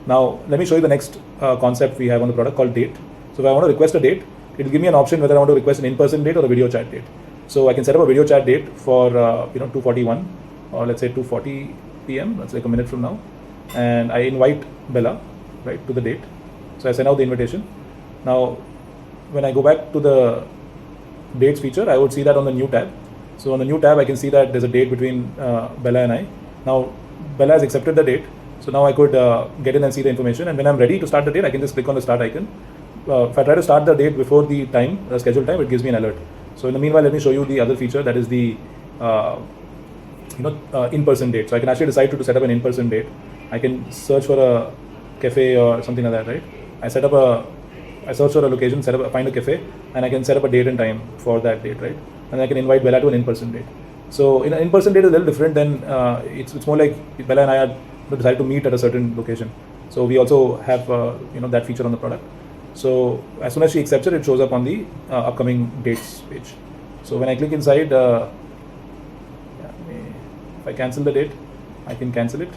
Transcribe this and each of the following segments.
Now let me show you the next concept we have on the product called date. So if I want to request a date, it will give me an option whether I want to request an in-person date or a video chat date. So I can set up a video chat date for 2:41 or let's say 2:40 p.m. That's like a minute from now, and I invite Bella right to the date. So I send out the invitation. Now when I go back to the dates feature, I would see that on the new tab. So on the new tab, I can see that there's a date between Bella and I. Now Bella has accepted the date, so now I could get in and see the information. And when I'm ready to start the date, I can just click on the start icon. If I try to start the date before the time, the scheduled time, it gives me an alert. So in the meanwhile, let me show you the other feature, that is the in-person date. So I can actually decide to set up an in-person date. I can search for a cafe or something like that, right? I search for a location, find a cafe, and I can set up a date and time for that date, right? And I can invite Bella to an in-person date. So in an in-person date is a little different than it's more like Bella and I are decided to meet at a certain location. So we also have that feature on the product. So as soon as she accepts it, it shows up on the upcoming dates page. So when I click inside, if I cancel the date, I can cancel it.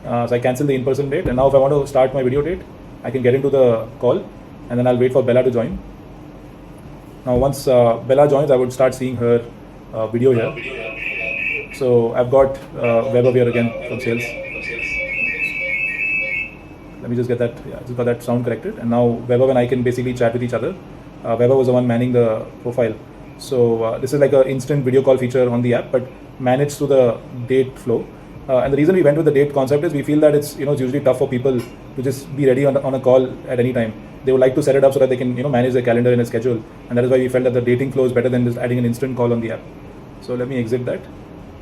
So I cancel the in-person date, and now if I want to start my video date, I can get into the call, and then I'll wait for Bella to join. Now once Bella joins, I would start seeing her video here. So I've got Web here again from sales. Let me just get that, just got that sound corrected. And now Weber and I can basically chat with each other. Weber was the one manning the profile. So this is like an instant video call feature on the app, but managed through the date flow. And the reason we went with the date concept is we feel that it's usually tough for people to just be ready on a call at any time. They would like to set it up so that they can manage their calendar and a schedule, and that is why we felt that the dating flow is better than just adding an instant call on the app. So let me exit that.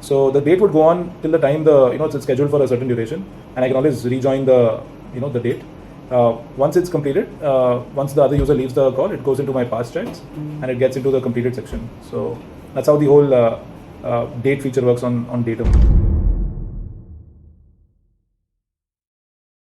So the date would go on till the time it's scheduled for a certain duration, and I can always rejoin the date. Once it's completed, once the other user leaves the call, it goes into my past chats and it gets into the completed section. So that's how the whole date feature works on Datum.